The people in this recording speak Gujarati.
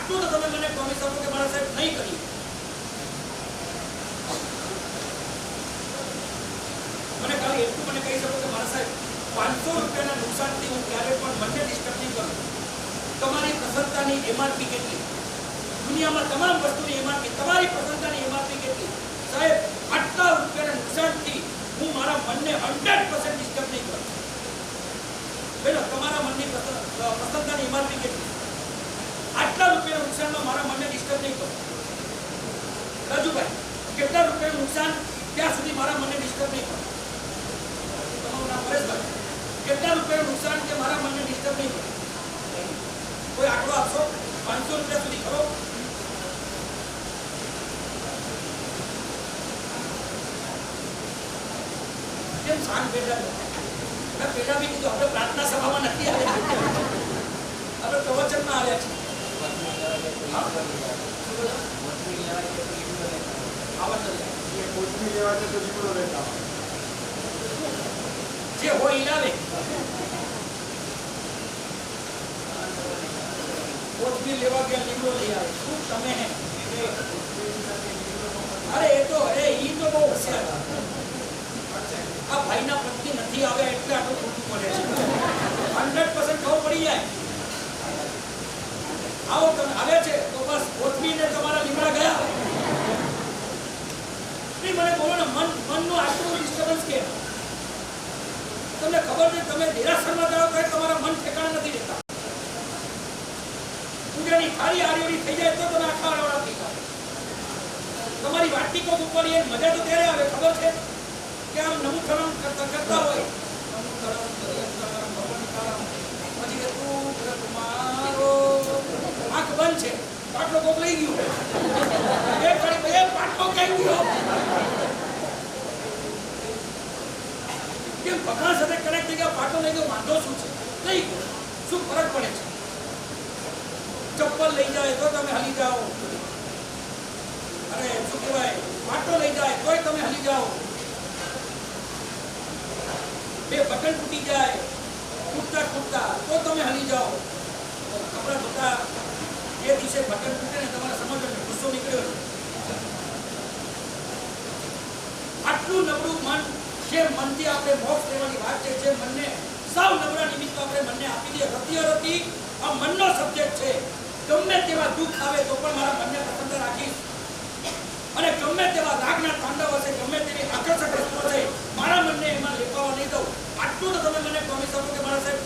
આટલું તો તમે મને પ્રોમિસ આપો કે મારા સાહેબ નહીં કરી. મને ખાલી એટલું મને કહી શકો કે મારા સાહેબ 500 રૂપિયાના નુકસાનથી હું ક્યારે પણ મને ડિસ્ટર્બ નહીં કરું. તમારી પ્રસન્નતાની એમઆરપી કેટલી? દુનિયામાં તમામ વસ્તુની એમઆરપી, તમારી પ્રસન્નતાની એમઆરપી કેટલી? સાહેબ આટલા રૂપિયાના નુકસાનથી હું મારા મનને 100% ડિસ્ટર્બ નહીં કરું. બેનો તમારા મનની પ્રસન્નતાની એમઆરપી કેટલી? આટલા રૂપિયાના નુકસાનમાં મારા મનને ડિસ્ટર્બ નહીં કરું. રાજુભાઈ કેટલા રૂપિયાનું નુકસાન ત્યાં સુધી મારા મનને ડિસ્ટર્બ નહીં કરું. તમારું નામ પરેશભાઈ કેટલા રૂપિયાનું નુકસાન કે મારા મનને ડિસ્ટર્બ નહીં કરું. કોઈ આંકડો આપશો 500 રૂપિયા સુધી ખરો? કેમ શાંત બેઠા છો? પેલા બી કીધું આપણે પ્રાર્થના સભામાં નથી આવ્યા, આપણે પ્રવચનમાં આવ્યા છીએ. જે હોય ઈ લાવે. કોથમીર લેવા ગયા લીમડો લઈ આવે. શું તમે હે? અરે એ તો ઈ તો બહુ હોશિયાર. આ ભાઈના પત્ની નથી આવ્યા એટલે આટલું ખોટું પડે છે. 100% ખબર પડી જાય. આવો તમે આવે છે તો બસ કોથમીરને તમારા લીમડા ગયા. નહીં મને બોલો ને, મનનું આટલું ડિસ્ટર્બન્સ કેમ? તમને ખબર છે તમે દેરાસરમાં જાઓ તો તમારા મન ઠેકાણા નથી રહેતા. પૂજાની થાળી આડીઓડી થઈ જાય તો તમે આખા આડોડા થઈ જાઓ. તમારી વાટકી કોક ઉપર એ મજા તો ત્યારે આવે, ખબર છે કે આમ નમુકરણ કરતા હોય. પછી કે તું તમારો આંખ બંધ છે, પાટલો કોક લઈ ગયો. એ પાટલો કઈ ગયો? કેમ ભગવાન સાથે કનેક્ટ થઈ ગયા? પાટલો લઈ ગયો, વાંધો શું છે? લઈ ગયો, શું ફરક પડે છે? ચપ્પલ લઈ જાય તો તમે હલી જાઓ. અરે શું કહેવાય, પાટલો લઈ જાય તોય તમે હલી જાઓ. બે બટન તૂટી જાય ખૂટતા તો તમે હલી જાઓ. કપડા ધોતા એ દિવસે બટન તૂટે ને તમારા સમજણ ગુસ્સો નીકળ્યો. આટલું નબળું મન, જે મનથી આપણે મોક્ષ લેવાની વાત છે, જે મનને સાવ નબળા નિમિત્ત આપણે મનને આપી દે. રતિ આ મનનો સબ્જેક્ટ છે. ગમે તેવા દુઃખ આવે તો પણ મારા મનને પ્રસન્ન રાખીશ. અને ગમે તેવા રાગના તાંડવ હશે, ગમે તેવી આકર્ષક વસ્તુઓ છે, મારા મનને એમાં લેપાવા નહીં દઉં. આટલું તો તમે મને પ્રોમિસ આપો કે મારા સાહેબ